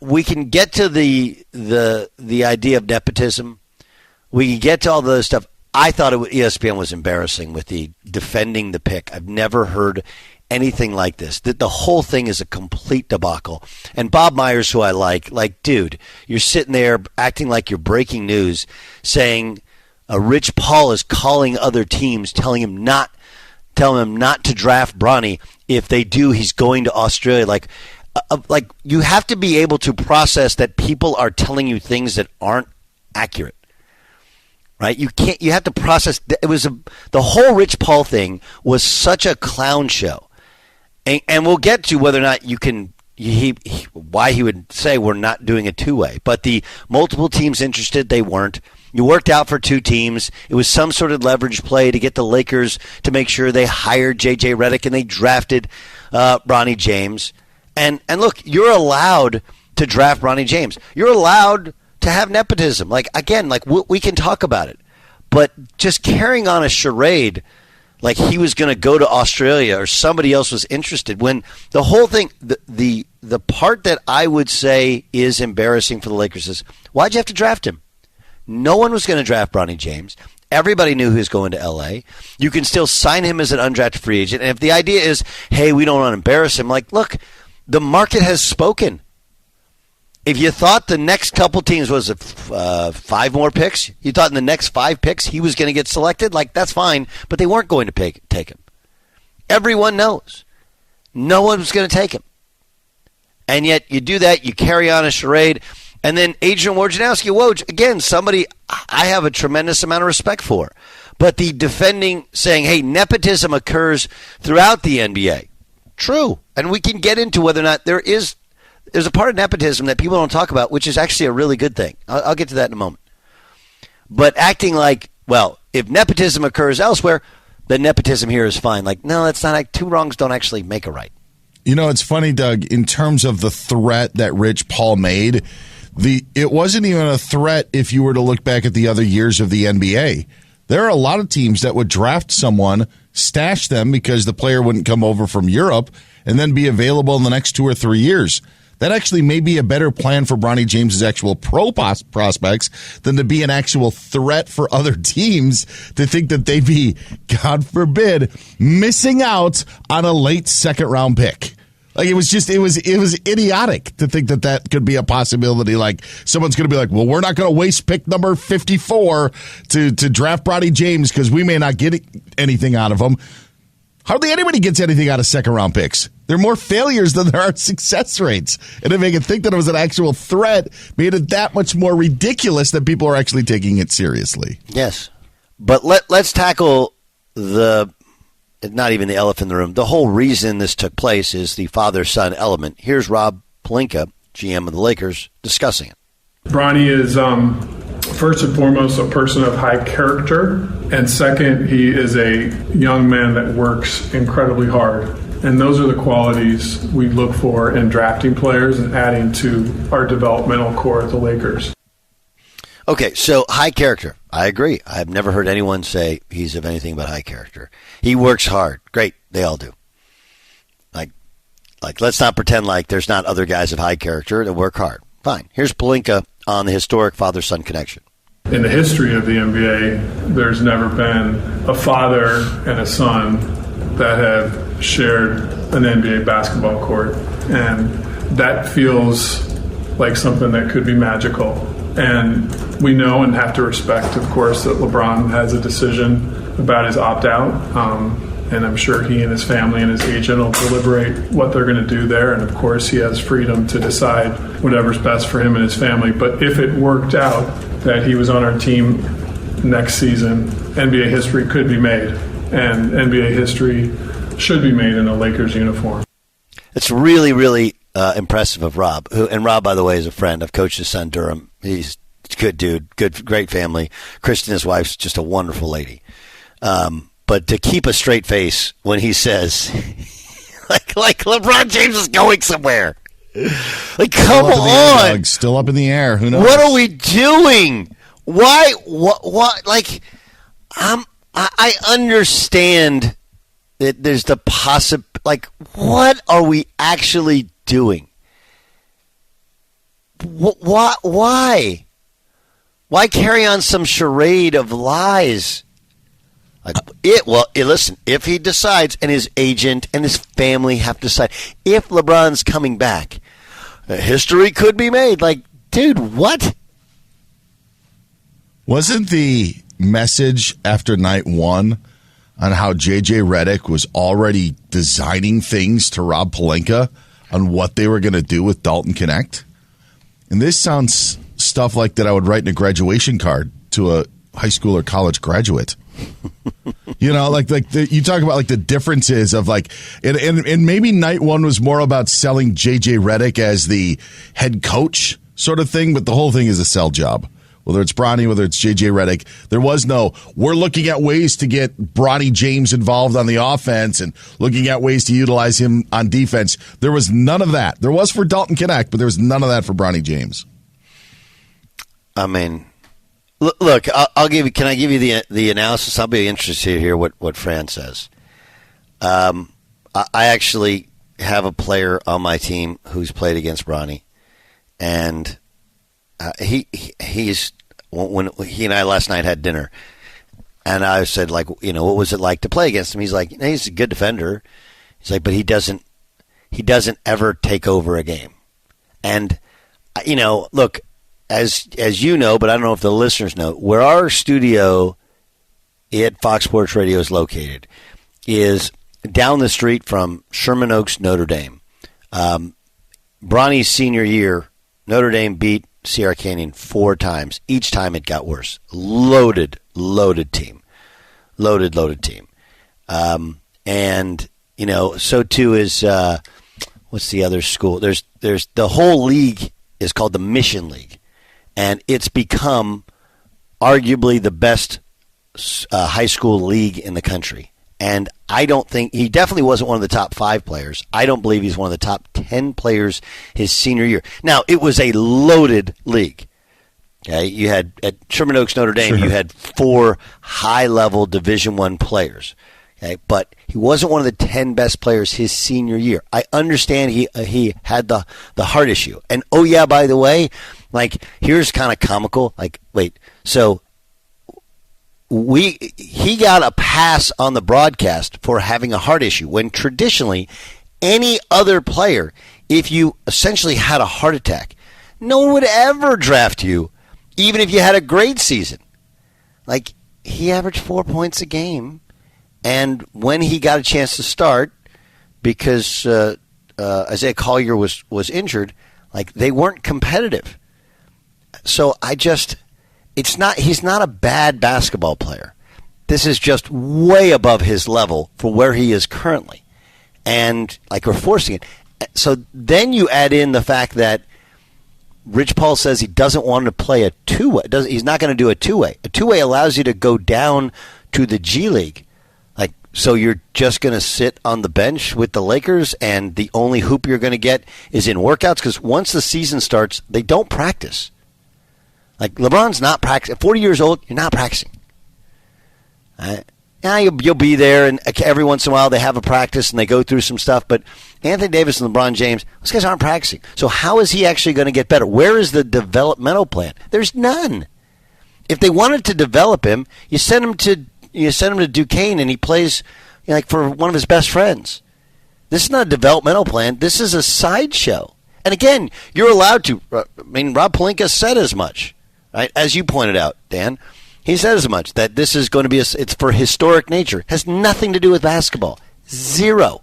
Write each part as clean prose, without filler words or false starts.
we can get to the idea of nepotism. We can get to all the other stuff. I thought ESPN was embarrassing with the defending the pick. I've never heard anything like this. The whole thing is a complete debacle. And Bob Myers, who I like, dude, you're sitting there acting like you're breaking news, saying Rich Paul is calling other teams, telling him not to draft Bronny. If they do, he's going to Australia. Like you have to be able to process that people are telling you things that aren't accurate. Right? You have to process. The whole Rich Paul thing was such a clown show. And we'll get to whether or not you can, why he would say we're not doing a two-way. But the multiple teams interested, they weren't. You worked out for two teams. It was some sort of leverage play to get the Lakers to make sure they hired J.J. Redick and they drafted Bronny James. And look, you're allowed to draft Bronny James. You're allowed to have nepotism. We can talk about it. But just carrying on a charade like he was going to go to Australia or somebody else was interested, when the whole thing, the part that I would say is embarrassing for the Lakers is, why'd you have to draft him? No one was going to draft Bronny James. Everybody knew he was going to L.A. You can still sign him as an undrafted free agent. And if the idea is, hey, we don't want to embarrass him, like, look, the market has spoken. If you thought the next couple teams was 5 more picks, you thought in the next 5 picks he was going to get selected, like, that's fine, but they weren't going to take him. Everyone knows. No one was going to take him. And yet you do that, you carry on a charade, and then Adrian Wojnarowski, Woj, again, somebody I have a tremendous amount of respect for. But the defending, saying, hey, nepotism occurs throughout the NBA. True. And we can get into whether or not there's a part of nepotism that people don't talk about, which is actually a really good thing. I'll get to that in a moment. But acting like, well, if nepotism occurs elsewhere, then nepotism here is fine. Like, no, that's not. 2 wrongs don't actually make a right. You know, it's funny, Doug, in terms of the threat that Rich Paul made, it wasn't even a threat if you were to look back at the other years of the NBA. There are a lot of teams that would draft someone, stash them because the player wouldn't come over from Europe, and then be available in the next 2 or 3 years. That actually may be a better plan for Bronny James' actual pro prospects than to be an actual threat for other teams to think that they'd be, God forbid, missing out on a late second-round pick. Like, it was idiotic to think that could be a possibility. Like, someone's going to be like, well, we're not going to waste pick number 54 to draft Bronny James because we may not get anything out of him. Hardly anybody gets anything out of second-round picks. There are more failures than there are success rates. And if they could think that it was an actual threat, made it that much more ridiculous that people are actually taking it seriously. Yes. But let's tackle not even the elephant in the room. The whole reason this took place is the father-son element. Here's Rob Pelinka, GM of the Lakers, discussing it. Bronny is first and foremost a person of high character, and second, he is a young man that works incredibly hard. And those are the qualities we look for in drafting players and adding to our developmental core at the Lakers. Okay, so high character. I agree. I've never heard anyone say he's of anything but high character. He works hard. Great. They all do. Like let's not pretend like there's not other guys of high character that work hard. Fine. Here's Pelinka on the historic father-son connection. In the history of the NBA, there's never been a father and a son that have shared an NBA basketball court. And that feels like something that could be magical. And we know and have to respect, of course, that LeBron has a decision about his opt-out. And I'm sure he and his family and his agent will deliberate what they're going to do there. And, of course, he has freedom to decide whatever's best for him and his family. But if it worked out that he was on our team next season, NBA history could be made. And NBA history should be made in a Lakers uniform. It's really, really impressive of Rob. And Rob, by the way, is a friend. I've coached his son, Durham. He's a good dude, great family. Kristen, his wife's just a wonderful lady. But to keep a straight face when he says, like LeBron James is going somewhere. Like, come on. Air, still up in the air. Who knows? What are we doing? Why? What? Like, I understand that there's the like, what are we actually doing? Why? Why carry on some charade of lies? Listen, if he decides, and his agent and his family have to decide, if LeBron's coming back, history could be made. Like, dude, what? Wasn't the message after night one on how J.J. Redick was already designing things to Rob Pelinka on what they were going to do with Dalton Connect? And this sounds stuff like that I would write in a graduation card to a high school or college graduate. You know, you talk about like the differences of like, and maybe night one was more about selling J.J. Redick as the head coach sort of thing, but the whole thing is a sell job. Whether it's Bronny, whether it's J.J. Redick, there was no, we're looking at ways to get Bronny James involved on the offense and looking at ways to utilize him on defense. There was none of that. There was for Dalton Connect, but there was none of that for Bronny James. I mean, look, I'll give you. Can I give you the analysis? I'll be interested to hear what Fran says. I actually have a player on my team who's played against Bronny, and he's when he and I last night had dinner, and I said, like, what was it like to play against him? He's like, he's a good defender. He's like, but he doesn't ever take over a game. And look, as you know, but I don't know if the listeners know, where our studio at Fox Sports Radio is located is down the street from Sherman Oaks, Notre Dame. Bronny's senior year, Notre Dame beat Sierra Canyon 4 times. Each time it got worse. Loaded team. Loaded team. And, so too is, what's the other school? There's the whole league is called the Mission League. And it's become arguably the best high school league in the country. And I don't think he definitely wasn't one of the top 5 players. I don't believe he's one of the top 10 players his senior year. Now, it was a loaded league. Okay, you had at Sherman Oaks, Notre Dame, You had 4 high-level Division I players. Okay, but he wasn't one of the 10 best players his senior year. I understand he had the heart issue. And oh yeah, by the way, like, here's kind of comical. Like, wait, so he got a pass on the broadcast for having a heart issue when traditionally any other player, if you essentially had a heart attack, no one would ever draft you, even if you had a great season. Like, he averaged 4 points a game, and when he got a chance to start, because Isaiah Collier was injured, like, they weren't competitive. So he's not a bad basketball player. This is just way above his level for where he is currently. And, like, we're forcing it. So then you add in the fact that Rich Paul says he doesn't want to play a two-way. He's not going to do a two-way. A two-way allows you to go down to the G League. Like, so you're just going to sit on the bench with the Lakers, and the only hoop you're going to get is in workouts? Because once the season starts, they don't practice. Like, LeBron's not practicing. 40 years old, you're not practicing. Yeah, you'll be there, and every once in a while they have a practice and they go through some stuff. But Anthony Davis and LeBron James, those guys aren't practicing. So how is he actually going to get better? Where is the developmental plan? There's none. If they wanted to develop him, you send him to Duquesne, and he plays like for one of his best friends. This is not a developmental plan. This is a sideshow. And again, you're allowed to. I mean, Rob Pelinka said as much. Right? As you pointed out, Dan, he said as much, that this is going to be it's for historic nature. It has nothing to do with basketball. Zero.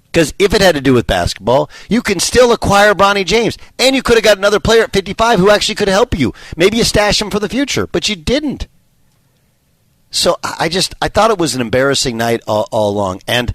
Because if it had to do with basketball, you can still acquire Bronny James. And you could have got another player at 55 who actually could help you. Maybe you stash him for the future, but you didn't. So I thought it was an embarrassing night all along. And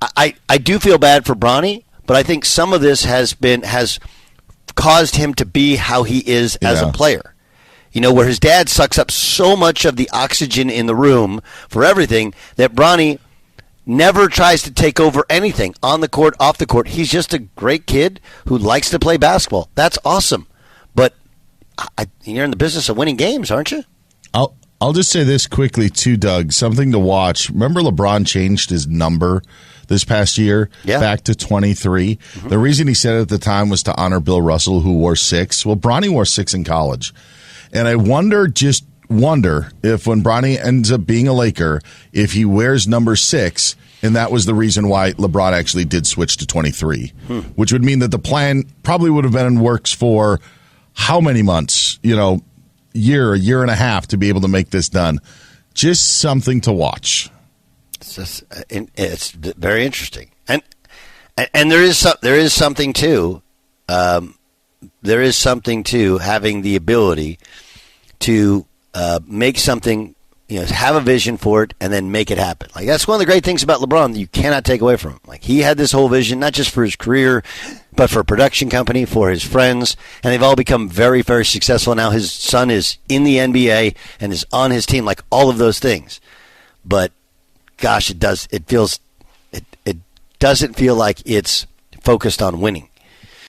I do feel bad for Bronny, but I think some of this has caused him to be how he is as a player. Where his dad sucks up so much of the oxygen in the room for everything that Bronny never tries to take over anything on the court, off the court. He's just a great kid who likes to play basketball. That's awesome. But you're in the business of winning games, aren't you? I'll just say this quickly too, Doug. Something to watch. Remember LeBron changed his number this past year, Yeah. back to 23. The reason he said it at the time was to honor Bill Russell, who wore 6. Well, Bronny wore 6 in college. And I wonder if when Bronny ends up being a Laker, if he wears number 6, and that was the reason why LeBron actually did switch to 23, which would mean that the plan probably would have been in works for how many months, a year and a half to be able to make this done. Just something to watch. It's very interesting, and there is something to having the ability to make something, have a vision for it and then make it happen. Like, that's one of the great things about LeBron that you cannot take away from him. Like, he had this whole vision, not just for his career, but for a production company, for his friends, and they've all become very, very successful. Now his son is in the NBA and is on his team, like all of those things. But gosh, it doesn't feel like it's focused on winning.